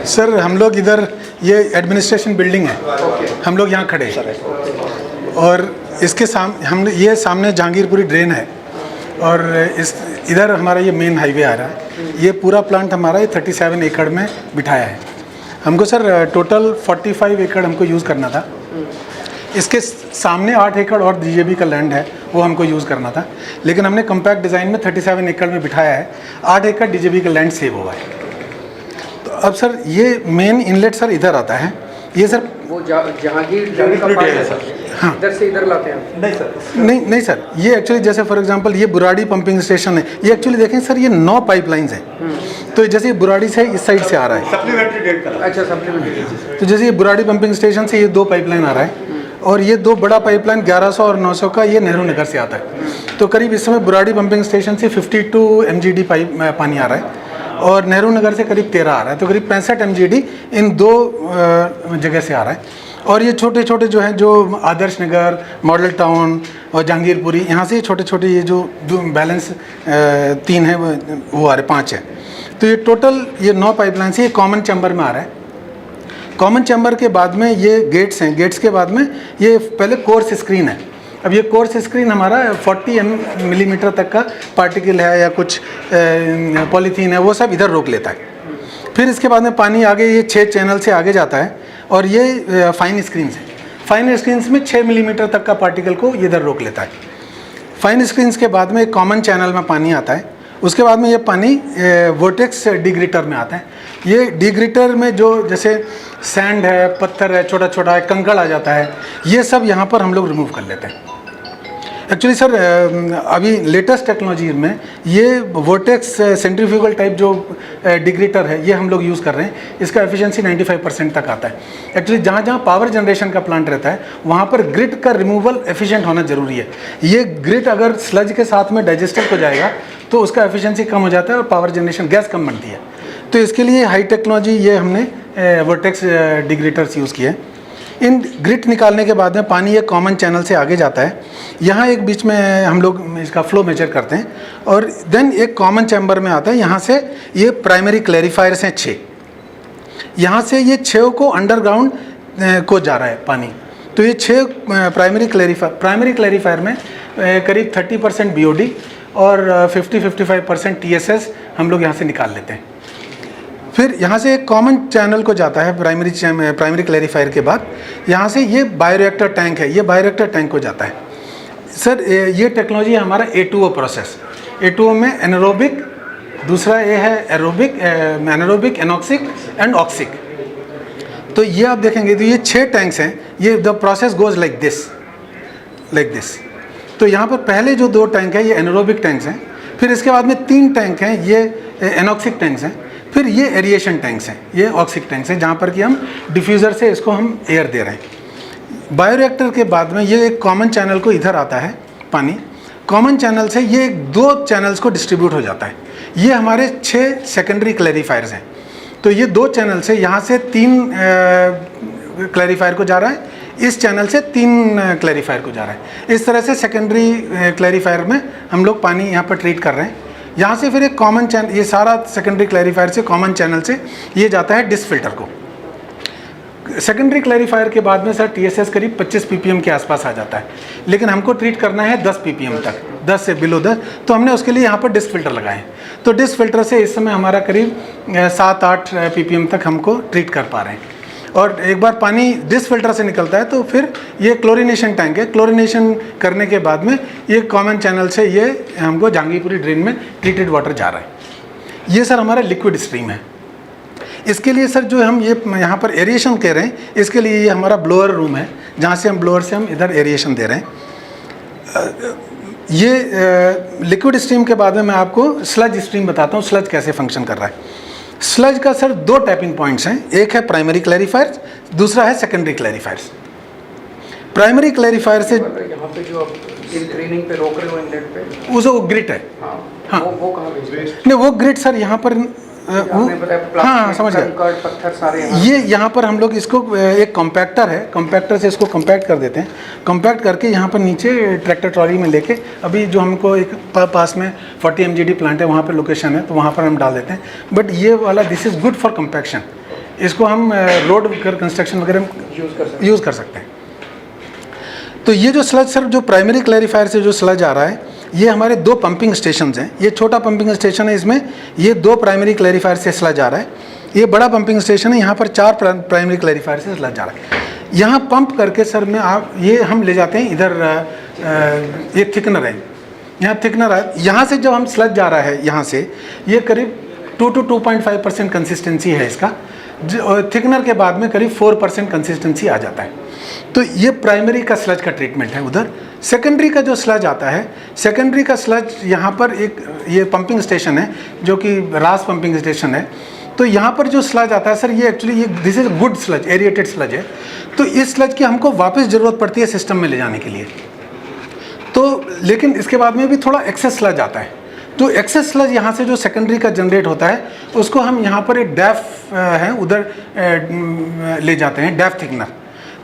Sir हम लोग इधर, ये एडमिनिस्ट्रेशन बिल्डिंग है, हम लोग यहाँ खड़े हैं और इसके सामने, ये सामने जहांगीरपुरी ड्रेन है और इस इधर हमारा ये मेन हाईवे आ रहा है। ये पूरा प्लांट हमारा ये 37 एकड़ में बिठाया है। हमको सर टोटल 45 एकड़ हमको यूज़ करना था। इसके सामने 8 एकड़ और DJB का लैंड है, वो हमको यूज़ करना था, लेकिन हमने कम्पैक्ट डिज़ाइन में 37 एकड़ में बिठाया है। 8 एकड़ DJB का लैंड सेव हुआ है। तो अब सर ये मेन इनलेट सर इधर आता है। ये सर वो जहांगीर का पास है सर। हाँ, इधर से इधर लाते हैं? नहीं सर, नहीं सर, ये एक्चुअली जैसे फॉर एग्जांपल ये बुराड़ी पंपिंग स्टेशन है। ये एक्चुअली देखें सर, ये 9 पाइपलाइंस हैं। तो जैसे ये बुराड़ी से इस साइड से आ रहा है। सप्लीमेंट्री डेट का। अच्छा, सप्लीमेंट्री। तो जैसे ये बुराड़ी पंपिंग स्टेशन से ये 2 पाइपलाइन आ रहा है और ये 2 बड़ा पाइपलाइन 1100 और 900 का ये नेहरू नगर से आता है। तो करीब इस समय बुराड़ी पंपिंग स्टेशन से 52 MGD पानी आ रहा है और नेहरू नगर से करीब 13 आ रहा है। तो करीब 65 MGD इन 2 जगह से आ रहा है। और ये छोटे छोटे जो हैं, जो आदर्श नगर, मॉडल टाउन और जहांगीरपुरी, यहाँ से छोटे छोटे ये जो बैलेंस 3 है वो आ रहे, 5 है। तो ये टोटल ये 9 पाइपलाइन से ये कॉमन चैम्बर में आ रहा है। कॉमन चैम्बर के बाद में ये गेट्स हैं। गेट्स के बाद में ये पहले कोर्स स्क्रीन है। अब ये कोर्स स्क्रीन हमारा 40 मिलीमीटर तक का पार्टिकल है या कुछ पॉलीथीन है, वो सब इधर रोक लेता है। फिर इसके बाद में पानी आगे ये 6 चैनल से आगे जाता है और ये फाइन स्क्रीन है। फाइन स्क्रीन्स में 6 मिलीमीटर तक का पार्टिकल को इधर रोक लेता है। फाइन स्क्रीन्स के बाद में एक कॉमन चैनल में पानी आता है। उसके बाद में ये पानी वोर्टेक्स डिग्रेटर में आता है। ये डिग्रेटर में जो जैसे सैंड है, पत्थर है, छोटा छोटा है, कंकड़ आ जाता है, ये सब यहाँ पर हम लोग रिमूव कर लेते हैं। एक्चुअली सर अभी लेटेस्ट टेक्नोलॉजी में ये वोर्टेक्स सेंट्रीफ्यूगल टाइप जो डिग्रेटर है, ये हम लोग यूज़ कर रहे हैं। इसका एफिशिएंसी 95% तक आता है। एक्चुअली जहाँ जहाँ पावर जनरेशन का प्लांट रहता है, वहाँ पर ग्रिड का रिमूवल एफिशिएंट होना ज़रूरी है। ये ग्रिड अगर स्लज के साथ में डाइजेस्टर हो जाएगा तो उसका एफिशिएंसी कम हो जाता है और पावर जनरेशन गैस कम बनती है। तो इसके लिए हाई टेक्नोलॉजी ये हमने वोर्टेक्स डिग्रेटर्स यूज़ किए। इन ग्रिट निकालने के बाद में पानी एक कॉमन चैनल से आगे जाता है। यहाँ एक बीच में हम लोग इसका फ्लो मेजर करते हैं और देन एक कॉमन चैम्बर में आता है। यहाँ से ये प्राइमरी क्लैरिफायर्स हैं 6। यहाँ से ये 6 को अंडरग्राउंड को जा रहा है पानी। तो ये 6 प्राइमरी क्लैरिफायर में करीब 30% BOD और 50-55% TSS हम लोग यहाँ से निकाल लेते हैं। फिर यहाँ से एक कॉमन चैनल को जाता है प्राइमरी क्लैरिफायर के बाद। यहाँ से ये बायोरिएक्टर टैंक है, ये बायोरिएक्टर टैंक को जाता है। सर ये टेक्नोलॉजी है हमारा A2O प्रोसेस। A2O में एनारोबिक, दूसरा ये है एरोबिक, एनारोबिक, एनॉक्सिक एंड ऑक्सिक। तो ये आप देखेंगे तो ये 6 टैंक्स हैं। ये the process goes like this. तो यहाँ पर पहले जो 2 टैंक हैं ये एनारोबिक टैंक्स हैं। फिर इसके बाद में 3 टैंक हैं, ये एनॉक्सिक टैंक्स हैं। फिर ये एरिएशन टैंक्स हैं, ये ऑक्सिक टैंक्स हैं, जहाँ पर कि हम डिफ्यूज़र से इसको हम एयर दे रहे हैं। बायोरिएक्टर के बाद में ये एक कॉमन चैनल को इधर आता है पानी। कॉमन चैनल से ये 2 चैनल्स को डिस्ट्रीब्यूट हो जाता है। ये हमारे 6 सेकेंडरी क्लैरिफायर्स हैं। तो ये 2 चैनल से यहाँ से 3 क्लैरिफायर को जा रहा है, इस चैनल से 3 क्लैरिफायर को जा रहा है। इस तरह से सेकेंडरी क्लैरिफायर में हम लोग पानी यहाँ पर ट्रीट कर रहे हैं। यहाँ से फिर एक कॉमन चैनल, ये सारा सेकेंडरी क्लैरिफायर से कॉमन चैनल से ये जाता है डिस फिल्टर को। सेकेंडरी क्लैरिफायर के बाद में सर TSS करीब 25 ppm के आसपास आ जाता है, लेकिन हमको ट्रीट करना है 10 ppm तक, 10 से बिलो 10। तो हमने उसके लिए यहाँ पर डिस फिल्टर लगाए। तो डिस फिल्टर से इस समय हमारा करीब 7-8 ppm तक हमको ट्रीट कर पा रहे हैं। और एक बार पानी डिस फिल्टर से निकलता है तो फिर ये क्लोरिनेशन टैंक है। क्लोरिनेशन करने के बाद में ये कॉमन चैनल से ये हमको जहांगीरपुरी ड्रेन में ट्रीटेड वाटर जा रहा है। ये सर हमारा लिक्विड स्ट्रीम है। इसके लिए सर जो हम ये यहाँ पर एरिएशन कह रहे हैं, इसके लिए ये हमारा ब्लोअर रूम है, जहाँ से हम ब्लोअर से हम इधर एरिएशन दे रहे हैं। ये लिक्विड स्ट्रीम के बाद में मैं आपको स्लज स्ट्रीम बताता हूँ, स्लज कैसे फंक्शन कर रहा है। स्लज का सर 2 टैपिंग पॉइंट्स हैं, एक है प्राइमरी क्लैरिफायर, दूसरा है सेकेंडरी क्लैरिफायर्स। प्राइमरी क्लैरिफायर से यहाँ पे जो आप ट्रेनिंग पे रोक रहे हो इनलेट पे, वो ग्रिट है। हाँ, वो कहाँ पे? नहीं, वो ग्रिट सर यहाँ पर आपने बताया हाँ प्लास्टिक, समझ गया। कंकड़, पत्थर सारे यहाँ ये यहाँ पर हम लोग इसको एक कॉम्पैक्टर है, कॉम्पैक्टर से इसको कॉम्पैक्ट कर देते हैं। कॉम्पैक्ट करके यहाँ पर नीचे ट्रैक्टर ट्रॉली में लेके, अभी जो हमको एक पास में 40 MGD प्लांट है, वहाँ पर लोकेशन है, तो वहाँ पर हम डाल देते हैं। बट ये वाला this is good for compaction, इसको हम रोड कंस्ट्रक्शन वगैरह में यूज़ कर सकते हैं। तो ये जो स्लज सर, जो प्राइमरी क्लैरिफायर से जो स्लज आ रहा है, ये हमारे 2 पंपिंग स्टेशन हैं। ये छोटा पंपिंग स्टेशन है, इसमें ये 2 प्राइमरी क्लैरिफायर से स्लज आ रहा है। ये बड़ा पंपिंग स्टेशन है, यहाँ पर 4 प्राइमरी क्लैरिफायर से स्लज आ रहा है। यहाँ पंप करके सर में आप ये हम ले जाते हैं इधर, ये थिकनर है, यहाँ थिकनर है। यहाँ से जब हम स्लज जा रहा है, यहाँ से ये करीब 2 to 2.5% कंसिस्टेंसी है इसका। थिकनर के बाद में करीब 4% कंसिस्टेंसी आ जाता है। तो ये प्राइमरी का स्लज का ट्रीटमेंट है। उधर सेकेंडरी का जो स्लज आता है, सेकेंडरी का स्लज यहाँ पर एक ये पंपिंग स्टेशन है, जो कि रास पंपिंग स्टेशन है। तो यहाँ पर जो स्लज आता है सर, ये एक्चुअली ये this is good sludge, aerated sludge है। तो इस स्लज की हमको वापस ज़रूरत पड़ती है सिस्टम में ले जाने के लिए। तो लेकिन इसके बाद में भी थोड़ा एक्सेस स्लज आता है। तो एक्सेस स्लज यहाँ से जो सेकेंडरी का जनरेट होता है, उसको हम यहाँ पर एक डैफ है उधर ले जाते हैं, डैफ थिकनर।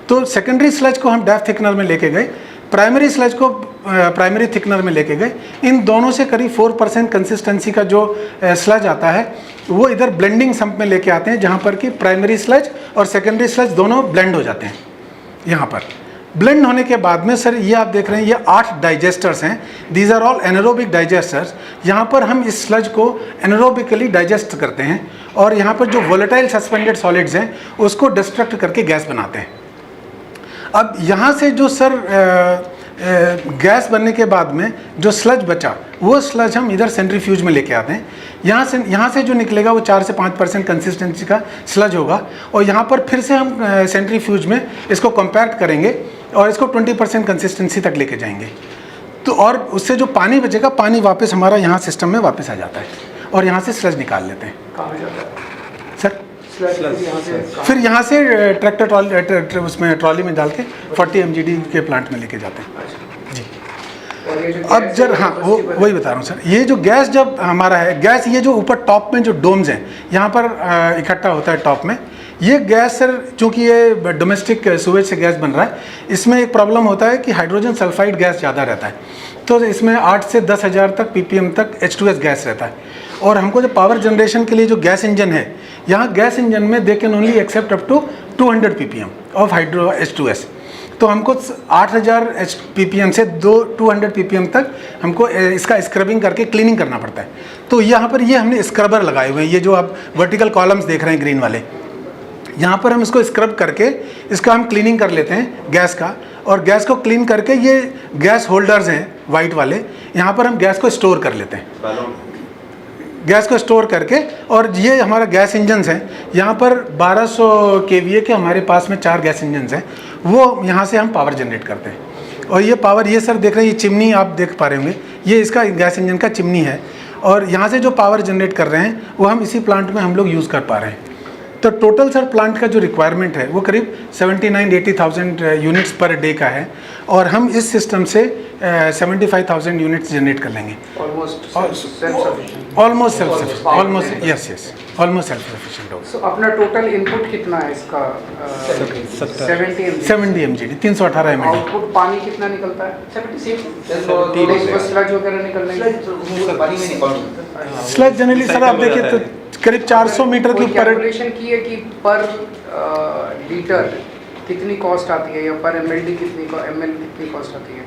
तो सेकेंडरी स्लज को हम डैफ थिकनर में लेके गए, प्राइमरी स्लज को प्राइमरी थिकनर में लेके गए। इन दोनों से करीब 4% कंसिस्टेंसी का जो स्लज आता है, वो इधर ब्लेंडिंग सम्प में लेके आते हैं, जहाँ पर कि प्राइमरी स्लज और सेकेंडरी स्लज दोनों ब्लेंड हो जाते हैं। यहाँ पर ब्लेंड होने के बाद में सर, ये आप देख रहे हैं, ये 8 डाइजेस्टर्स हैं। These are all anaerobic digesters. यहाँ पर हम इस स्लज को एनारोबिकली डाइजेस्ट करते हैं, और यहाँ पर जो वोलेटाइल सस्पेंडेड सॉलिड्स हैं, उसको डिस्ट्रक्ट करके गैस बनाते हैं। अब यहाँ से जो सर गैस बनने के बाद में जो स्लज बचा, वो स्लज हम इधर सेंट्रीफ्यूज में लेके आते हैं। यहाँ से जो निकलेगा वो 4 से 5% कंसिस्टेंसी का स्लज होगा, और यहाँ पर फिर से हम सेंट्रीफ्यूज में इसको कॉम्पैक्ट करेंगे और इसको 20% कंसिस्टेंसी तक लेके जाएंगे। तो और उससे जो पानी बचेगा, पानी वापस हमारा यहाँ सिस्टम में वापस आ जाता है, और यहाँ से स्लज निकाल लेते हैं। कहाँ जाता है सर फिर यहाँ से ट्रैक्टर ट्रॉली उसमें ट्रॉली में डाल के 40 MGD के प्लांट में लेके जाते हैं जी। और ये जो अब गैस जब है, हाँ ये वो बस वही बता रहा हूँ सर, ये जो गैस जब हमारा है, गैस ये जो ऊपर टॉप में जो डोम्स हैं, यहाँ पर इकट्ठा होता है टॉप में। ये गैस सर, चूँकि ये डोमेस्टिक सुवेज से गैस बन रहा है, इसमें एक प्रॉब्लम होता है कि हाइड्रोजन सल्फाइड गैस ज़्यादा रहता है। तो इसमें 8 से 10,000 तक ppm तक H2S गैस रहता है। और हमको जो पावर जनरेशन के लिए जो गैस इंजन है, यहाँ गैस इंजन में they can only accept up to 200 ppm of hydro H2S। तो हमको 8,000 ppm से 200 ppm तक हमको इसका स्क्रबिंग करके क्लीनिंग करना पड़ता है। तो यहाँ पर ये हमने स्क्रबर लगाए हुए हैं, ये जो आप वर्टिकल कॉलम्स देख रहे हैं ग्रीन वाले, यहाँ पर हम इसको स्क्रब करके इसका हम क्लीनिंग कर लेते हैं गैस का। और गैस को क्लीन करके ये गैस होल्डर्स हैं वाइट वाले, यहाँ पर हम गैस को स्टोर कर लेते हैं। गैस को स्टोर करके, और ये हमारा गैस इंजन्स हैं, यहाँ पर 1200 kVA के हमारे पास में 4 गैस इंजन्स हैं, वो यहाँ से हम पावर जनरेट करते हैं। और ये पावर, ये सर देख रहे हैं, ये चिमनी आप देख पा रहे होंगे, ये इसका गैस इंजन का चिमनी है। और यहाँ से जो पावर जनरेट कर रहे हैं, वो हम इसी प्लांट में हम लोग यूज़ कर पा रहे हैं। तो टोटल सर प्लांट का जो रिक्वायरमेंट है, वो करीब 79-80,000 यूनिट्स पर डे का है, और हम इस सिस्टम से 75,000 यूनिट्स जनरेट कर लेंगे। Almost self almost self sufficient, almost yes almost self sufficient होगा। सो अपना टोटल इनपुट कितना है इसका? 70 MGD 318 ml। आउटपुट पानी कितना निकलता है? 76 स्लज वगैरह निकलने स्लज जनरली सर आप देखिए तो करीब 400 मीटर के ऊपर। कैलकुलेशन की है कि पर लीटर कितनी कॉस्ट आती है, या पर MLD कितनी कॉस्ट आती है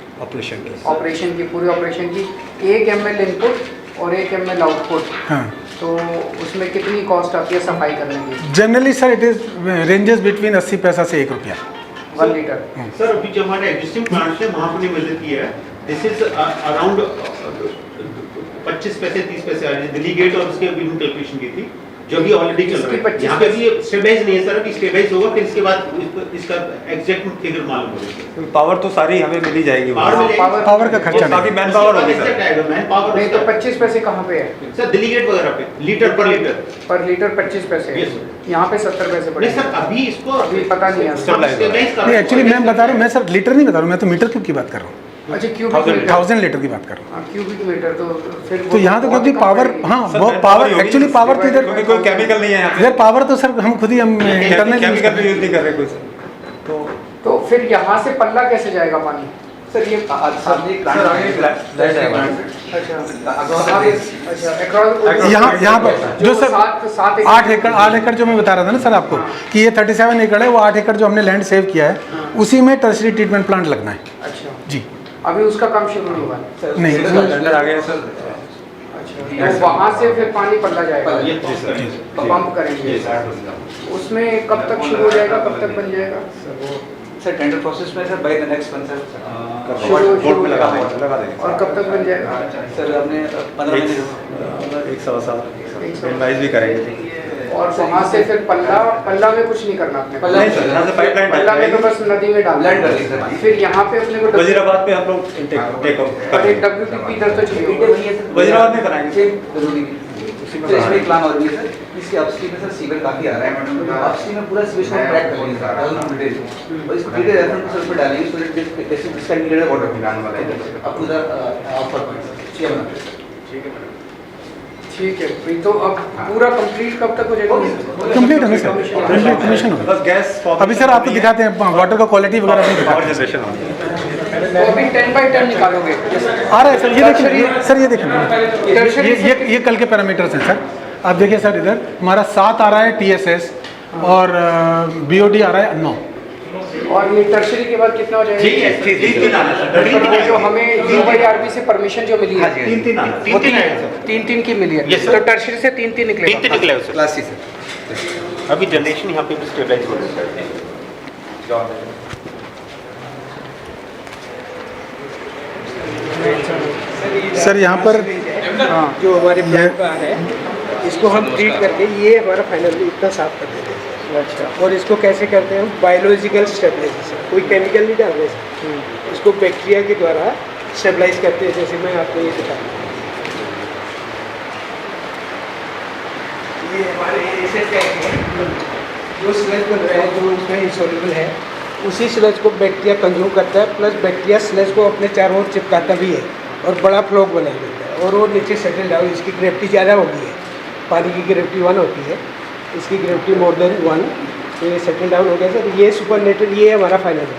ऑपरेशन की पूरी ऑपरेशन की? 1 ml इनपुट और 1 ml आउटपुट, हाँ, तो उसमें कितनी कॉस्ट आती है सफाई करने की? Generally sir it is ranges between 80 पैसा से 1 रुपया 1 लीटर। सर अभी जो हमारे एग्जिस्टिंग प्लांट है वहाँ पर मेजर किया है, दिस इज अराउंड 25 पैसे 30 पैसे आ रही है दिल्ली गेट, और उसके अभी हम कैलकुलेशन की थी जो भी ऑलरेडी चल रहा है। यहाँ पे भी स्टेबलाइज नहीं है सर, अभी स्टेबलाइज होगा, फिर इसके बाद इसका एग्जैक्ट फिगर मालूम होगा। पावर तो सारी हमें मिल ही जाएगी, पावर का खर्चा काफी मैन पावर होगी सर। मैन पावर नहीं तो 25 पैसे कहाँ पे है सर? दिल्ली गेट वगैरह पे लीटर पर लीटर 25 पैसे है। यहाँ पे 70 पैसे पड़े। नहीं सर, अभी इसको अभी पता नहीं है। स्टेबलाइज नहीं, एक्चुअली मैं बता रहा हूँ, मैं सर लीटर नहीं बता रहा हूँ, मैं तो मीटर क्यूब की बात कर रहा हूँ। अच्छा क्यूबिक मीटर, 1000 लीटर की बात कर रहा क्यूबिक मीटर तो फिर हूँ। तो यहाँ तो क्योंकि पावर, हाँ सर, वो power पावर होगी, एक्चुअली पावर तो इधर क्योंकि कोई केमिकल नहीं है यहाँ इधर पावर तो सर हम खुद ही हम इंटरनल केमिकल भी यूज नहीं कर रहे कोई सर। तो फिर यहाँ से पल्ला कैसे जाएगा पानी? सर ये सामने एक प्लांट यहाँ पर जो सर 8 एकड़ जो मैं बता रहा था ना सर आपको कि ये 37 एकड़ है, वो 8 एकड़ जो हमने लैंड सेव किया है उसी में टर्शरी ट्रीटमेंट प्लांट लगना है। अच्छा, जी अभी उसका काम शुरू नहीं हुआ है। नहीं टेंडर आ गया सर। अच्छा, तो वहाँ से फिर पानी पल्ला जाएगा, पंप करेंगे, उसमें कब तक शुरू हो जाएगा, कब तक बन जाएगा? सर टेंडर प्रोसेस में sir by the next month शुरू बोर्ड में लगा देंगे और कब तक बन जाएगा? सर हमने 15 महीने एक सवा साल इनवाइस भी करेंगे। और वहाँ से फिर पल्ला में कुछ नहीं करना अपने, पल्ला नहीं सर, यहाँ से पाइपलाइन पल्ला में तो बस नदी में डालना लैंड कर ली सर। फिर यहाँ पे अपने को वजीराबाद पे हम लोग टेक ऑफ और एक WPP इधर तो चाहिए। वजीराबाद में कराएंगे। जरूरी तो इसमें एक प्लान और भी है सर। इसके अपस्ट्रीम में सर सीवर काफी आ रहा है, अपस्ट्रीम में पूरा सीवेज को ट्रैक कर लेंगे सर और इसको डिटेल रेफरेंस सर पे डालेंगे so that this can needed water plan वाला है up to the offer point. ठीक है भाई, तो अब पूरा कंप्लीट कब तक हो जाएगा? कंप्लीट है ना सर, कंप्लीट कमीशन होगा। बस गैस अभी सर आपको दिखाते हैं वाटर का क्वालिटी वगैरह नहीं पावर दिखाते। जनरेशन होगी। तो अभी 10 बाई 10 निकालोगे? आ रहा है सर, ये देखिए सर, ये देखिए ये कल के पैरामीटर्स हैं सर। आप देखिए सर, इधर हमारा 7 आ रहा है TSS और BOD आ रहा है 9। और ये टर्शरी के बाद कितना हो जाएगा? ठीक है, वो जो हमें UIRB से परमिशन जो मिली है वो 3 की मिली है, तो टर्शरी से 3 निकलेगा। Class C sir. अभी जनरेशन यहाँ पे भी स्टेबलाइज हो रहा है। सर यहाँ पर जो हमारे प्लांट का है इसको हम ट्रीट करके ये हमारा फाइनल इतना साफ कर देते हैं। अच्छा, और इसको कैसे करते हैं हम? बायोलॉजिकल स्टेबलाइजेशन, कोई केमिकल नहीं डाल रहे, इसको बैक्टीरिया के द्वारा स्टेबलाइज करते हैं। जैसे मैं आपको ये बता दूँ, ये हमारे एसिड टैंक है, जो स्लज बन रहा है जो उसमें इंसॉल्युबल है, उसी स्लज को बैक्टीरिया कंज्यूम करता है, प्लस बैक्टीरिया स्लज को अपने चारों ओर चिपकाता भी है और बड़ा फ्लॉक बना देता है और वो नीचे सेटल डाउन। इसकी ग्रेविटी ज़्यादा होगी है, पानी की ग्रेविटी 1 होती है, इसकी ग्रेविटी मोर देन 1, तो ये सेटल डाउन हो गया सर। ये सुपरनेटेड, ये हमारा फाइनल है।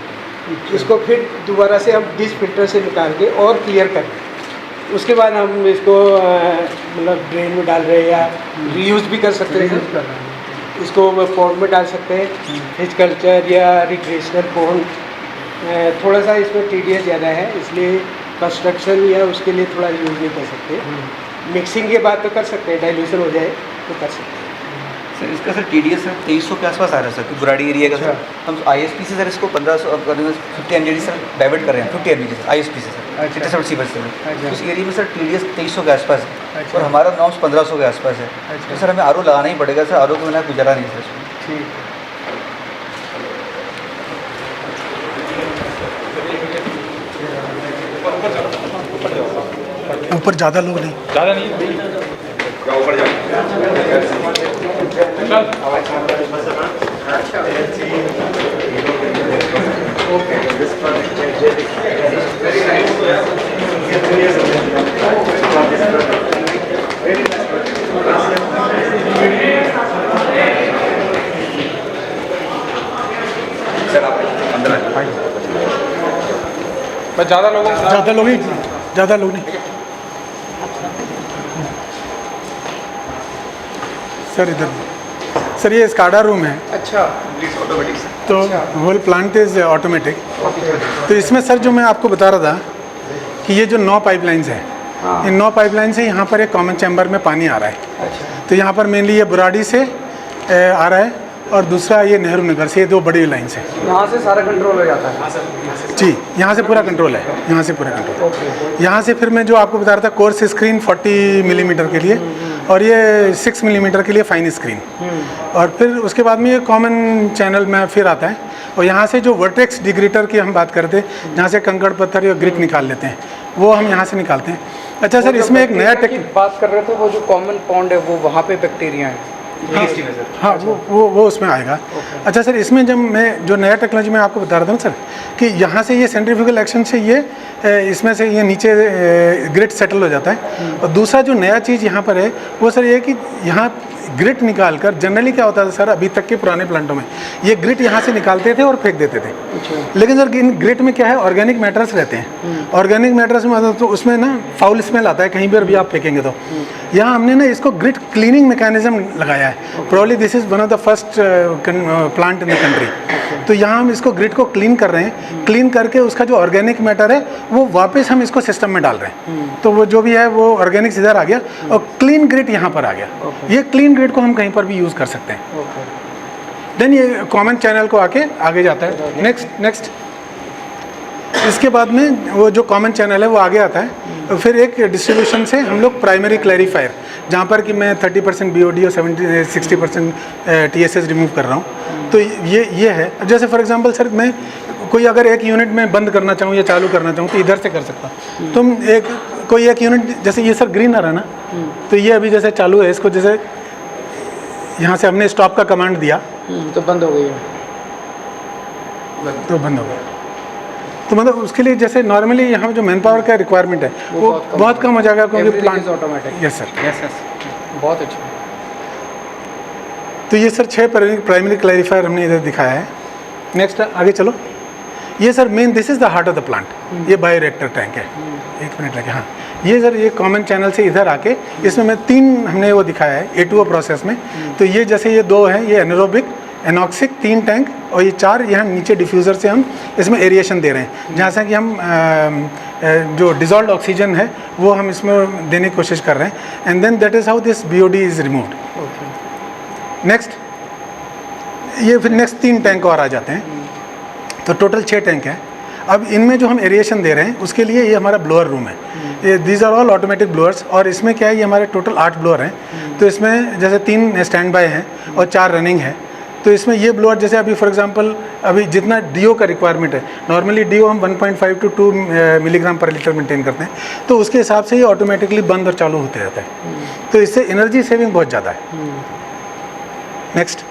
इसको फिर दोबारा से हम डिश फिल्टर से निकाल के और क्लियर करते हैं। उसके बाद हम इसको मतलब ड्रेन में डाल रहे हैं या रीयूज़ भी कर सकते हैं। इसको पॉन्ड में डाल सकते हैं, फिश कल्चर या रिक्रिएशनल पॉन्ड। थोड़ा सा इसमें TDS ज़्यादा है, इसलिए कंस्ट्रक्शन या उसके लिए थोड़ा यूज़ नहीं कर सकते। मिक्सिंग के बाद तो कर सकते हैं, डाइल्यूशन हो जाए तो कर सकते हैं। सर इसका सर TDS सर 2300 के आसपास आ रहा है सर, क्योंकि बुराड़ी एरिया का सर हम ISP से सर इसको 1500 50 mg सर डाइवर्ट कर रहे हैं, 50 mg सर ISP से सर, अच्छा। सर सीवर से अच्छा। उस एरिया में सर TDS 2300 के आसपास है अच्छा। और हमारा नॉर्म्स 1500 के आसपास है। अच्छा। तो सर हमें RO लगाना ही पड़ेगा सर, RO के बिना गुजारा नहीं सर इसमें। ठीक है। ऊपर ज़्यादा लोग नहीं। ज़्यादा नहीं ऊपर सर आप अंदर बस ज़्यादा लोगों ज़्यादा लोग नहीं सर। इधर सर ये स्काडा रूम है, अच्छा, तो होल प्लांट इज ऑटोमेटिक। तो इसमें सर जो मैं आपको बता रहा था कि ये जो 9 पाइपलाइंस हैं, इन 9 पाइपलाइन से यहाँ पर एक कॉमन चैम्बर में पानी आ रहा है। अच्छा, तो यहाँ पर मेनली ये बुराड़ी से आ रहा है और दूसरा ये नेहरू नगर से, ये 2 बड़ी लाइन्स हैं। यहाँ से सारा कंट्रोल हो जाता है? जी, यहाँ से पूरा कंट्रोल है, यहाँ से पूरा कंट्रोल। यहाँ से फिर मैं जो आपको बता रहा था कोर्स स्क्रीन 40 मिलीमीटर के लिए और ये 6 मिलीमीटर के लिए फाइन स्क्रीन, और फिर उसके बाद में ये कॉमन चैनल में फिर आता है। और यहाँ से जो वर्टेक्स डिग्रेटर की हम बात करते हैं, जहाँ से कंकड़ पत्थर या ग्रिक निकाल लेते हैं, वो हम यहाँ से निकालते हैं। अच्छा सर, इसमें एक नया बात कर रहे थे, वो जो कॉमन पॉन्ड है वो वहाँ पे बैक्टीरिया है, DST में सर। हाँ वो उसमें आएगा। अच्छा सर, इसमें जब मैं जो नया टेक्नोलॉजी मैं आपको बता रहा था ना सर, कि यहाँ से ये सेंट्रीफ्यूगल एक्शन से ये इसमें से ये नीचे ग्रिट सेटल हो जाता है। और दूसरा जो नया चीज़ यहाँ पर है वो सर ये है कि यहाँ ग्रिट निकाल कर, जनरली क्या होता था सर अभी तक के पुराने प्लांटों में, ये ग्रिट यहाँ से निकालते थे और फेंक देते थे। लेकिन सर इन ग्रिट में क्या है, ऑर्गेनिक मैटर्स रहते हैं। ऑर्गेनिक मैटर्स में मतलब तो उसमें ना फाउल स्मेल आता है कहीं पर भी आप फेंकेंगे तो। यहाँ हमने ना इसको ग्रिट क्लीनिंग मैकेनिज्म लगाया है। Probably this is one of the first plant in the country. तो यहाँ हम इसको ग्रिट को क्लीन कर रहे हैं। क्लीन करके उसका जो ऑर्गेनिक मैटर है वो वापस हम इसको सिस्टम में डाल रहे हैं। तो वो जो भी है वो ऑर्गेनिक्स इधर आ गया और क्लीन ग्रिट यहाँ पर आ गया। ये क्लीन ग्रिट को हम कहीं पर भी यूज़ कर सकते हैं। देन ये कॉमन चैनल को आके आगे जाता है। नेक्स्ट इसके बाद में वो जो कॉमन चैनल है वो आगे आता है। फिर एक डिस्ट्रीब्यूशन से हम लोग प्राइमरी क्लैरिफायर, जहाँ पर कि मैं 30% BOD और 60% TSS रिमूव कर रहा हूँ। तो ये है। जैसे फॉर एग्जांपल सर मैं कोई अगर एक यूनिट में बंद करना चाहूँ या चालू करना चाहूँ तो इधर से कर सकता हूँ। तुम कोई एक यूनिट, जैसे ये सर ग्रीन आ रहा है ना, तो ये अभी जैसे चालू है, इसको जैसे यहाँ से हमने स्टॉप का कमांड दिया तो बंद हो गई है, तो बंद हो गया। तो मतलब उसके लिए जैसे नॉर्मली यहाँ जो मैन पावर का रिक्वायरमेंट है वो बहुत कम हो जाएगा क्योंकि प्लांट ऑटोमेटिक। Yes sir. बहुत अच्छा। तो ये सर 6 प्राइमरी क्लैरिफायर हमने इधर दिखाया है। नेक्स्ट आगे चलो। ये sir main this is the heart of the plant. ये बायोरिएक्टर टैंक है। एक मिनट लगे। हाँ, ये सर ये कॉमन चैनल से इधर आके इसमें मैं 3 हमने वो दिखाया है A2O प्रोसेस में। तो ये जैसे ये 2 है, ये एनारोबिक एनॉक्सिक 3 टैंक और ये 4 यहाँ नीचे डिफ्यूज़र से हम इसमें एरिएशन दे रहे हैं, जहाँ से कि हम जो डिजॉल्व ऑक्सीजन है वो हम इसमें देने की कोशिश कर रहे हैं। And then that is how this BOD is removed. Next ये फिर नेक्स्ट 3 टैंक और आ जाते हैं। तो टोटल 6 टैंक हैं। अब इनमें जो हम एरिएशन दे रहे हैं उसके लिए ये हमारा ब्लोअर रूम है। ये these are all automatic blowers. और इसमें क्या है, ये हमारे टोटल 8 ब्लोअर हैं। तो इसमें जैसे 3 स्टैंड बाय हैं और 4 रनिंग है। तो इसमें ये ब्लोअर जैसे अभी फॉर एग्जांपल अभी जितना DO का रिक्वायरमेंट है, नॉर्मली DO हम 1.5 to 2 मिलीग्राम पर लीटर मेंटेन करते हैं, तो उसके हिसाब से ये ऑटोमेटिकली बंद और चालू होते रहता है। तो इससे एनर्जी सेविंग बहुत ज़्यादा है। नेक्स्ट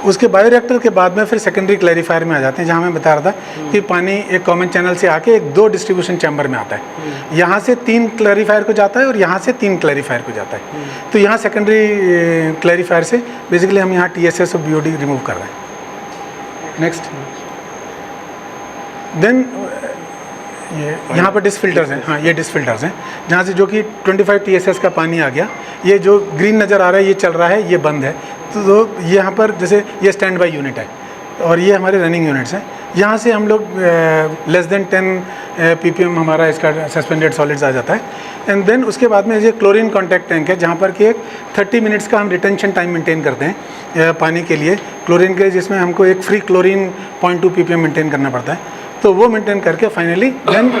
उसके बायोरिएक्टर के बाद में फिर सेकेंडरी क्लैरिफायर में आ जाते हैं, जहाँ मैं बता रहा था कि पानी एक कॉमन चैनल से आके एक 2 डिस्ट्रीब्यूशन चैम्बर में आता है। यहाँ से 3 क्लैरिफायर को जाता है और यहाँ से 3 क्लैरिफायर को जाता है। तो यहाँ सेकेंडरी क्लैरिफायर से बेसिकली हम यहाँ TSS और BOD रिमूव कर रहे हैं। नेक्स्ट देन ये यहाँ पर डिस फिल्टर्स हैं। हाँ, ये डिस फिल्टर्स हैं जहाँ से जो कि 25 TSS का पानी आ गया। ये जो ग्रीन नज़र आ रहा है ये चल रहा है, ये बंद है। तो यहाँ पर जैसे ये स्टैंड बाई यूनिट है और ये हमारे रनिंग यूनिट्स हैं। यहाँ से हम लोग लेस देन 10 ppm हमारा इसका सस्पेंडेड सॉलिड्स आ जाता है। एंड देन उसके बाद में ये क्लोरीन कॉन्टैक्ट टैंक है, जहाँ पर कि एक 30 मिनट्स का हम रिटेंशन टाइम मेंटेन करते हैं पानी के लिए क्लोरीन के, जिसमें हमको एक फ्री क्लोरीन 0.2 ppm मेंटेन करना पड़ता है। तो वो मेंटेन करके finally then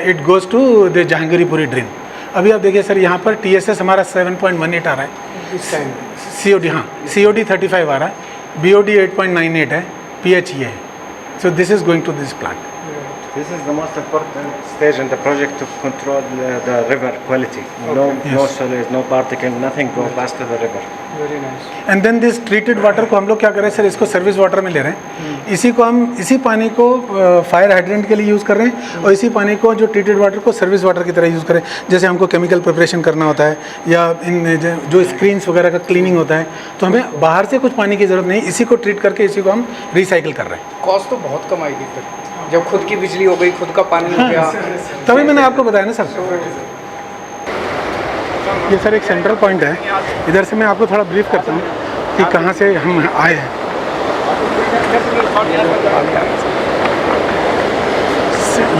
it goes to the Jahangirpuri drain. अभी आप देखिए सर यहाँ पर TSS हमारा 7.18 आ रहा है। COD हाँ COD 35 आ रहा है। BOD 8.98 है। pH ये है। So this is going to this plant. This is the most important stage in the project to control the river quality. No Yes. solids, no particle, nothing go past to the river. Very nice. And then this treated water को हम लोग क्या कर रहे हैं sir, इसको service water में ले रहे हैं। इसी को हम इसी पानी को फायर हाइड्रेंट के लिए यूज़ कर रहे हैं और इसी पानी को जो ट्रीटेड वाटर को सर्विस वाटर की तरह यूज़ करें। जैसे हमको केमिकल प्रिपरेशन करना होता है या इन जो स्क्रीन्स वगैरह का क्लीनिंग होता है, तो हमें बाहर से कुछ पानी की ज़रूरत नहीं, इसी को ट्रीट करके इसी को हम रिसाइकिल कर रहे हैं। कॉस्ट तो बहुत कम आएगी फिर, जब खुद की बिजली हो गई, खुद का पानी हो गया। तभी मैंने आपको बताया ना सर। ये सर एक सेंट्रल पॉइंट है। इधर से मैं आपको थोड़ा ब्रीफ करता हूँ कि कहाँ से हम आए हैं।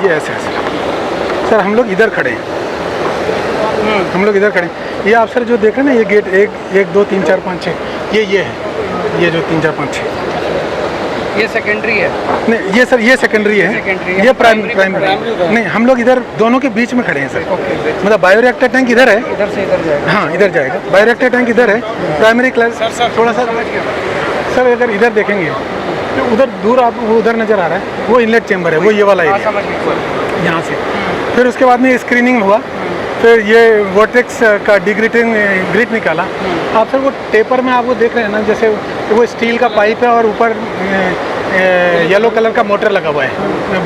ये ऐसे है सर हम लोग इधर खड़े हैं। हम लोग इधर खड़े हैं। ये आप सर जो देख रहे हैं ना, ये गेट 1 2 3 4 5 6 ये है। ये जो 3 4 5 6 ये सेकेंडरी है। नहीं, ये सर ये सेकेंडरी है। ये प्राइमरी नहीं, हम लोग इधर दोनों के बीच में खड़े हैं सर। मतलब बायोरिएक्टर टैंक इधर है, इधर से इधर जाएगा। हाँ इधर जाएगा। बायोरिएक्टर टैंक इधर है। प्राइमरी क्लास थोड़ा सा सर अगर इधर देखेंगे तो उधर दूर आपको उधर नज़र आ रहा है, वो इनलेट चेम्बर है, वो ये वाला एरिया समझ गए। यहाँ से। फिर उसके बाद में स्क्रीनिंग हुआ फिर ये वोटेक्स का ग्रिट निकाला। आप सर वो टेपर में आपको देख रहे हैं ना, जैसे वो स्टील का पाइप है और ऊपर येलो कलर का मोटर लगा हुआ है,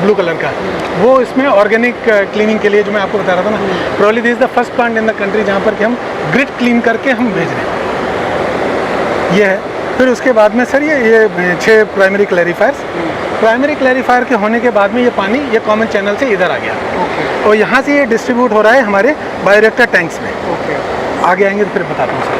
ब्लू कलर का, वो इसमें ऑर्गेनिक क्लीनिंग के लिए जो मैं आपको बता रहा था ना, probably this is the first plant in the country जहाँ पर कि हम ग्रिट क्लीन करके हम भेज रहे हैं। ये है। फिर उसके बाद में सर ये 6 प्राइमरी क्लैरिफायर्स, प्राइमरी क्लैरिफायर के होने के बाद में ये पानी ये कॉमन चैनल से इधर आ गया। और यहाँ से ये डिस्ट्रीब्यूट हो रहा है हमारे बायोरिएक्टर टैंक्स में। आगे आएंगे तो फिर बताता हूँ सर।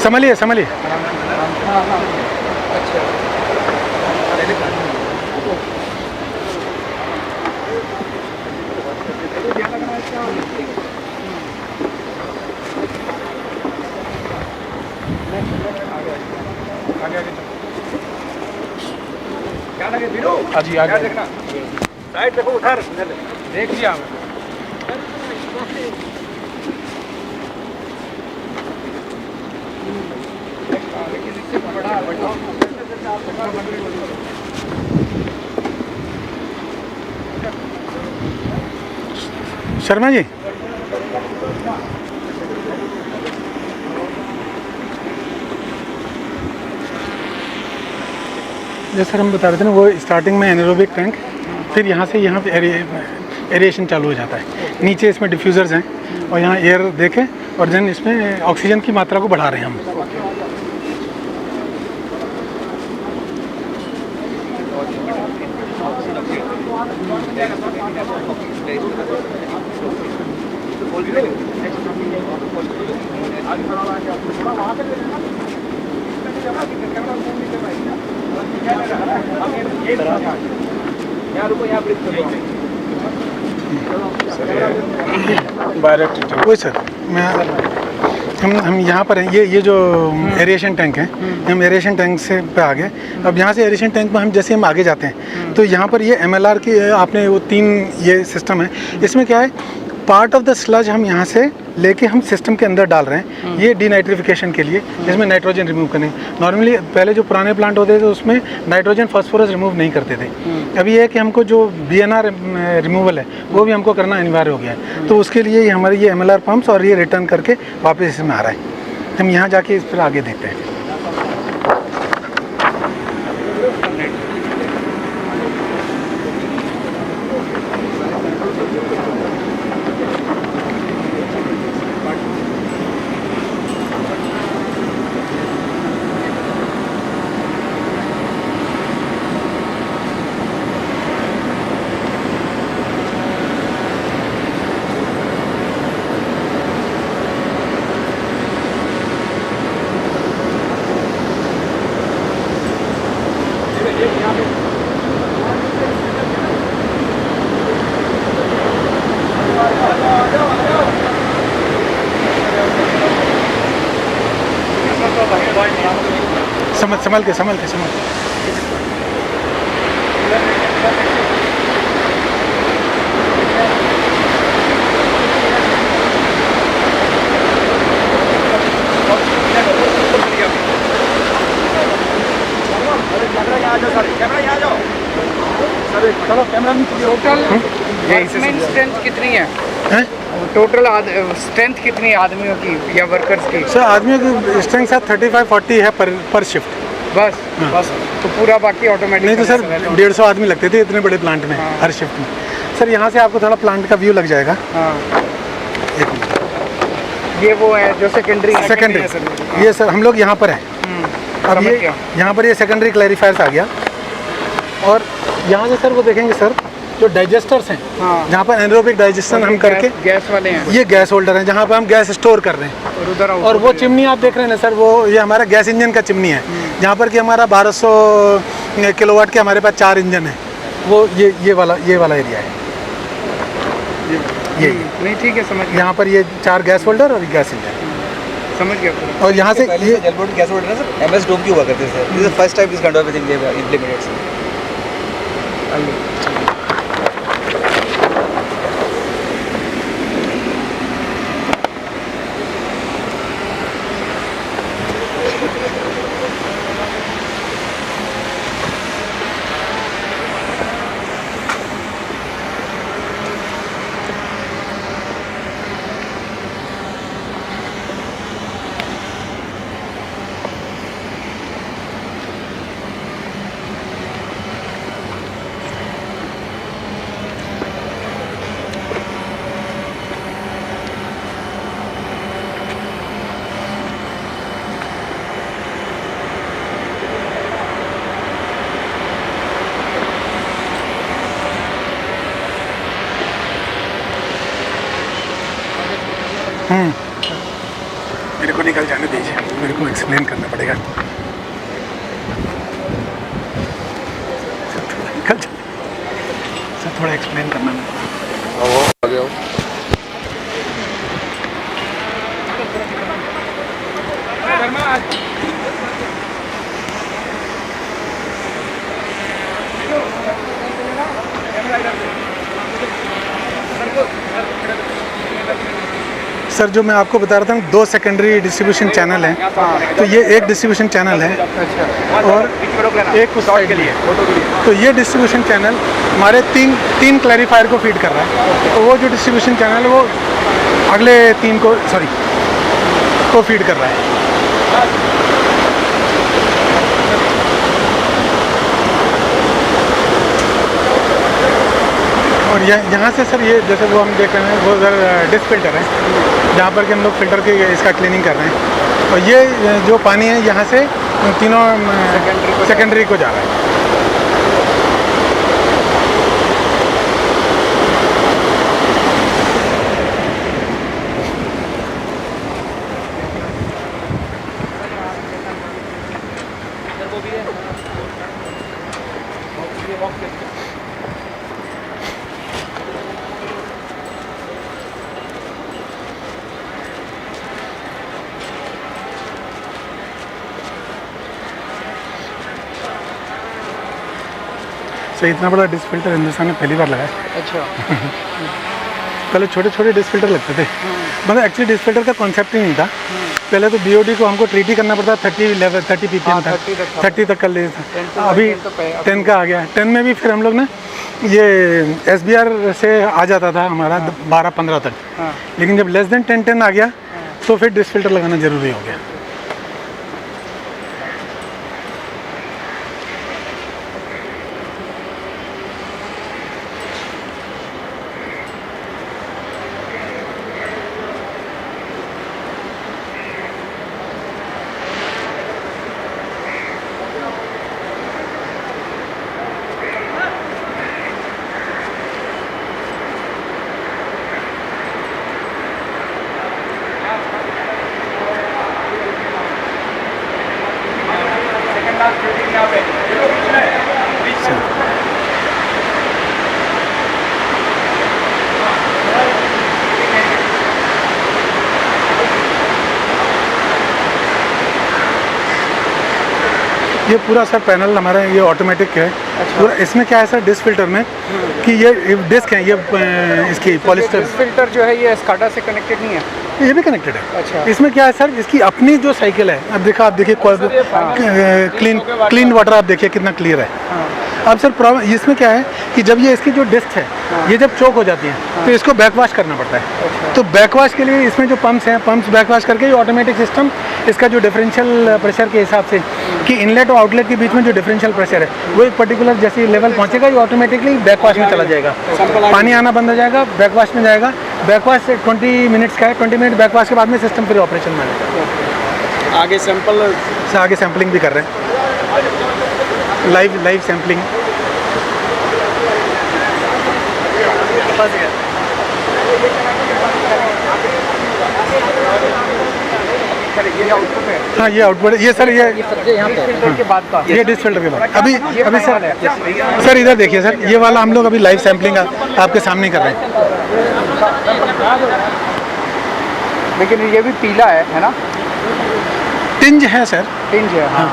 संभलिए। जी आगे देखना, साइड देखो, उधर देख लिया हमें। शर्मा जी, जैसे सर हम बता रहे थे ना, वो स्टार्टिंग में एनारोबिक टैंक, फिर यहाँ से यहाँ पे एरिएशन चालू हो जाता है। नीचे इसमें डिफ्यूज़र्स हैं और यहाँ एयर देके और देन इसमें ऑक्सीजन की मात्रा को बढ़ा रहे हैं हम। वही सर, हम यहाँ पर हैं, ये जो एरिएशन टैंक है, हम एरिएशन टैंक से पे आ गए। अब यहाँ से एरिएशन टैंक में हम जैसे हम आगे जाते हैं तो यहाँ पर ये MLR की आपने वो 3 ये सिस्टम है। इसमें क्या है, पार्ट ऑफ द स्लज हम यहाँ से लेके हम सिस्टम के अंदर डाल रहे हैं, ये डीनाइट्रिफिकेशन के लिए, जिसमें नाइट्रोजन रिमूव करने। नॉर्मली पहले जो पुराने प्लांट होते थे उसमें नाइट्रोजन फास्फोरस रिमूव नहीं करते थे। अभी ये है कि हमको जो BNR रिमूवल है वो भी हमको करना अनिवार्य हो गया है। तो उसके लिए हमारे ये MLR पंप्स और ये रिटर्न करके वापस इसमें आ रहा है। हम यहाँ जाके इस पर आगे देखते हैं। संभल के टोटल स्ट्रेंथ कितनी है? टोटल स्ट्रेंथ कितनी है आदमियों की या वर्कर्स की? सर आदमियों की स्ट्रेंथ सर 35-40 है पर शिफ्ट बस। तो पूरा बाकी ऑटोमेटिक? नहीं तो सर 150 आदमी लगते थे इतने बड़े प्लांट में। हर शिफ्ट में। सर यहाँ से आपको थोड़ा प्लांट का व्यू लग जाएगा। एक मिनट, ये वो है जो सेकेंडरी ये सर हम लोग यहाँ पर हैं। अब ये यहाँ पर ये सेकेंडरी क्लैरिफायर्स आ गया और यहाँ से सर वो देखेंगे सर जो डाइजेस्टर्स हैं, जहाँ पर एनारोबिक डाइजेशन हम करके, गैस वाले हैं, ये गैस होल्डर हैं जहाँ पर हम गैस स्टोर कर रहे हैं। और वो चिमनी आप देख रहे हैं ना सर, वो ये हमारा गैस इंजन का चिमनी है, जहाँ पर कि हमारा 1200 किलोवाट के हमारे पास 4 इंजन है। वो ये वाला एरिया है। ये नहीं ठीक है, समझ गया। यहाँ पर ये 4 गैस होल्डर और गैस इंजन, समझ गया। और यहाँ से ये गैस होल्डर है सर, MS डोम की हुआ करते थे। This is first time this kind of thing they have implemented sir. मेरे को निकल जाने दीजिए, मेरे को एक्सप्लेन करना पड़ेगा। निकल जा सर, थोड़ा एक्सप्लेन करना है। सर जो मैं आपको बता रहा था, 2 सेकेंडरी डिस्ट्रीब्यूशन चैनल हैं, तो ये एक डिस्ट्रीब्यूशन चैनल है और एक उस साइड के लिए। तो ये डिस्ट्रीब्यूशन चैनल हमारे तीन क्लैरिफायर को फीड कर रहा है, तो वो जो डिस्ट्रीब्यूशन चैनल है वो अगले 3 को फीड कर रहा है। और यहाँ से सर ये जैसे वो हम देख रहे हैं, वो सर डिस्क फिल्टर है, जहाँ पर कि हम लोग फ़िल्टर के इसका क्लीनिंग कर रहे हैं। और ये जो पानी है यहाँ से तीनों सेकेंडरी को जा रहा है। तो इतना बड़ा डिस्क फिल्टर हिंदुस्तान में पहली बार लगा है। अच्छा। पहले छोटे छोटे डिस्क फिल्टर लगते थे, मतलब एक्चुअली डिस्क फिल्टर का कॉन्सेप्ट ही नहीं था। पहले तो बीओडी को हमको ट्रीटी करना पड़ता, 30 ppm था, 30 तक कर लेता था। अभी 10 का आ गया। 10 में भी फिर हम लोग ना ये SBR से आ जाता था हमारा 12-15 तक, लेकिन जब लेस देन 10 आ गया तो फिर डिस्क फिल्टर लगाना ज़रूरी हो गया। ये पूरा सर पैनल हमारा ये ऑटोमेटिक है। पूरा इसमें क्या है सर डिस्क फिल्टर में कि ये डिस्क है, ये इसकी पॉलिस्टर डिस्क फिल्टर जो है ये SCADA से कनेक्टेड नहीं है, ये भी कनेक्टेड है। अच्छा। इसमें क्या है सर, इसकी अपनी जो साइकिल है, अब देखा आप देखिए क्लीन वाटर आप देखिए कितना क्लियर है। अब सर प्रॉब्लम इसमें क्या है कि जब ये इसकी जो डिस्क है ये जब चोक हो जाती है तो इसको बैकवाश करना पड़ता है। तो बैकवाश के लिए इसमें जो पंप्स हैं, पंप्स बैकवाश करके ये ऑटोमेटिक सिस्टम इसका जो डिफरेंशियल प्रेशर के हिसाब से कि इनलेट और आउटलेट के बीच में जो डिफरेंशियल प्रेशर है वो एक पर्टिकुलर जैसे लेवल पहुंचेगा, ये ऑटोमेटिकली बैकवाश में चला जाएगा। पानी आना बंद हो जाएगा, बैकवाश में जाएगा। बैकवाश 20 मिनट्स का है, 20 मिनट बैकवाश के बाद में सिस्टम फिर ऑपरेशन में आएगा। आगे आगे सैम्पलिंग भी कर रहे हैं, लाइव सैम्पलिंग। हाँ ये आउटपुट है, ये सर ये फिल्टर के बाद का ये डिस्क फिल्टर के बाद अभी सर इधर देखिए सर, ये वाला हम लोग अभी लाइव सैम्पलिंग आपके सामने कर रहे हैं। लेकिन ये भी पीला है ना? टिंज है सर, टिंज है हाँ।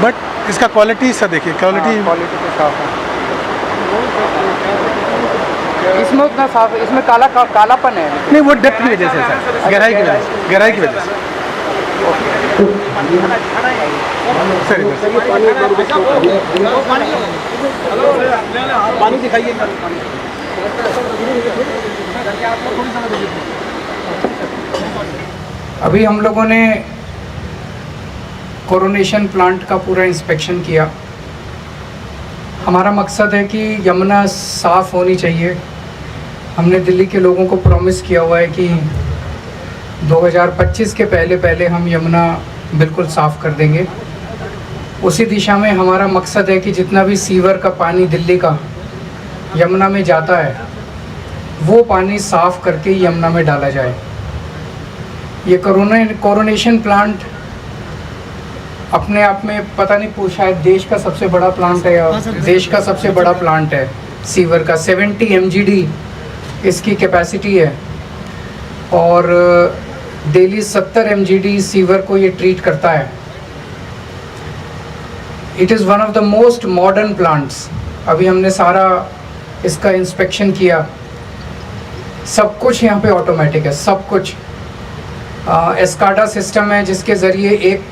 बट इसका क्वालिटी सर देखिए, क्वालिटी तो साफ है। इसमें उतना साफ है, इसमें कालापन है नहीं, वो डेप्थ की वजह से सर, गहराई की वजह से सर। पानी दिखाइए। अभी हम लोगों ने कोरोनेशन प्लांट का पूरा इंस्पेक्शन किया। हमारा मकसद है कि यमुना साफ़ होनी चाहिए। हमने दिल्ली के लोगों को प्रॉमिस किया हुआ है कि 2025 के पहले हम यमुना बिल्कुल साफ़ कर देंगे। उसी दिशा में हमारा मकसद है कि जितना भी सीवर का पानी दिल्ली का यमुना में जाता है वो पानी साफ़ करके यमुना में डाला जाए। ये कोरोनेशन प्लांट अपने आप में पता नहीं पूछा है, देश का सबसे बड़ा प्लांट है या देश का सबसे बड़ा प्लांट है सीवर का। 70 MGD इसकी कैपेसिटी है और डेली 70 MGD सीवर को ये ट्रीट करता है। It is one of the most modern plants. अभी हमने सारा इसका इंस्पेक्शन किया, सब कुछ यहाँ पे ऑटोमेटिक है, सब कुछ। एस्काडा सिस्टम है जिसके ज़रिए एक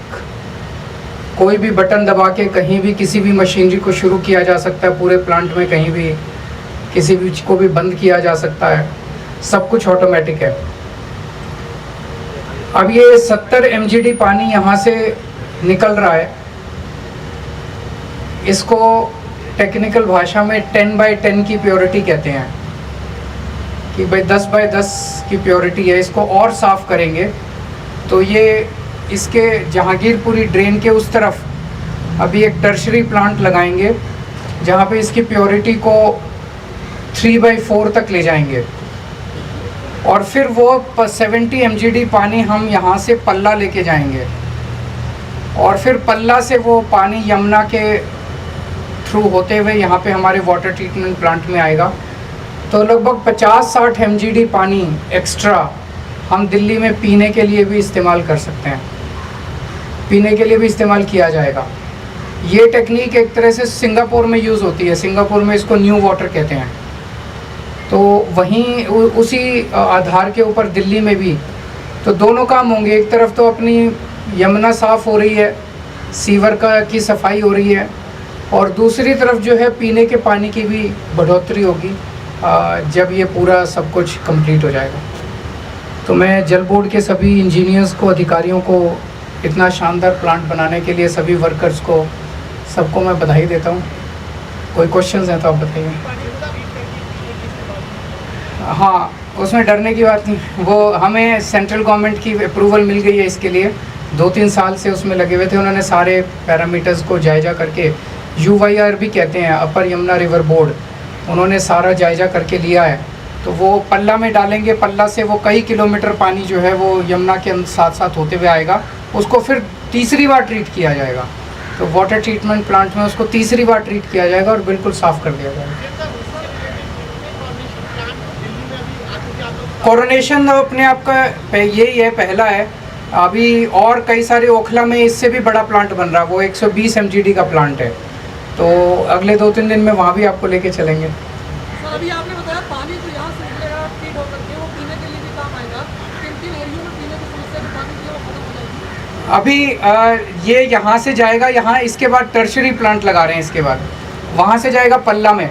कोई भी बटन दबा के कहीं भी किसी भी मशीनरी को शुरू किया जा सकता है, पूरे प्लांट में कहीं भी किसी भी को भी बंद किया जा सकता है, सब कुछ ऑटोमेटिक है। अब ये 70 MGD पानी यहाँ से निकल रहा है, इसको टेक्निकल भाषा में 10/10 की प्योरिटी कहते हैं कि भाई 10/10 की प्योरिटी है। इसको और साफ़ करेंगे तो ये इसके जहांगीरपुरी ड्रेन के उस तरफ अभी एक टर्शरी प्लांट लगाएंगे जहाँ पे इसकी प्योरिटी को 3/4 तक ले जाएंगे और फिर वो 70 MGD पानी हम यहाँ से पल्ला लेके जाएंगे और फिर पल्ला से वो पानी यमुना के थ्रू होते हुए यहाँ पे हमारे वाटर ट्रीटमेंट प्लांट में आएगा। तो लगभग 50-60 MGD पानी एक्स्ट्रा हम दिल्ली में पीने के लिए भी इस्तेमाल कर सकते हैं, पीने के लिए भी इस्तेमाल किया जाएगा। ये टेक्निक एक तरह से सिंगापुर में यूज़ होती है, सिंगापुर में इसको न्यू वाटर कहते हैं। तो वहीं उसी आधार के ऊपर दिल्ली में भी तो दोनों काम होंगे। एक तरफ तो अपनी यमुना साफ़ हो रही है, सीवर की सफाई हो रही है और दूसरी तरफ जो है पीने के पानी की भी बढ़ोतरी होगी जब ये पूरा सब कुछ कंप्लीट हो जाएगा। तो मैं जल बोर्ड के सभी इंजीनियर्स को, अधिकारियों को इतना शानदार प्लांट बनाने के लिए, सभी वर्कर्स को, सबको मैं बधाई देता हूँ। कोई क्वेश्चंस हैं तो आप बताइए। हाँ, उसमें डरने की बात नहीं, वो हमें सेंट्रल गवर्नमेंट की अप्रूवल मिल गई है इसके लिए। 2-3 साल से उसमें लगे हुए थे, उन्होंने सारे पैरामीटर्स को जायजा करके, UYR भी कहते हैं, अपर यमुना रिवर बोर्ड, उन्होंने सारा जायजा करके लिया है। तो वो पल्ला में डालेंगे, पल्ला से वो कई किलोमीटर पानी जो है वो यमुना के साथ साथ होते हुए आएगा, उसको फिर तीसरी बार ट्रीट किया जाएगा। तो वाटर ट्रीटमेंट प्लांट में उसको तीसरी बार ट्रीट किया जाएगा और बिल्कुल साफ़ कर दिया जाएगा। कोरोनेशन अपने आप का यही है, पहला है। अभी और कई सारे ओखला में इससे भी बड़ा प्लांट बन रहा है, वो 120 MGD का प्लांट है। तो अगले 2-3 दिन में वहाँ भी आपको लेके चलेंगे। सर, अभी आपने बताया पानी तो यहाँ से निकलेगा, ट्रीट होकर के वो पीने के लिए भी काम आएगा। किन एरियो में पीने की समस्या की पानी की वो खत्म हो जाएगी? अभी ये यहाँ से जाएगा, यहाँ इसके बाद टर्शरी प्लांट लगा रहे हैं, इसके बाद वहाँ से जाएगा पल्ला में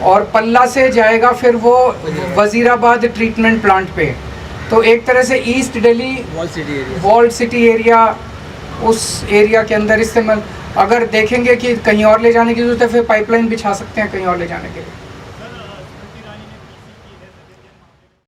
और पल्ला से जाएगा फिर वो वज़ीराबाद ट्रीटमेंट प्लांट पे। तो एक तरह से east Delhi walled city area, उस एरिया के अंदर इस्तेमाल। अगर देखेंगे कि कहीं और ले जाने की ज़रूरत है, फिर पाइपलाइन बिछा सकते हैं कहीं और ले जाने के लिए।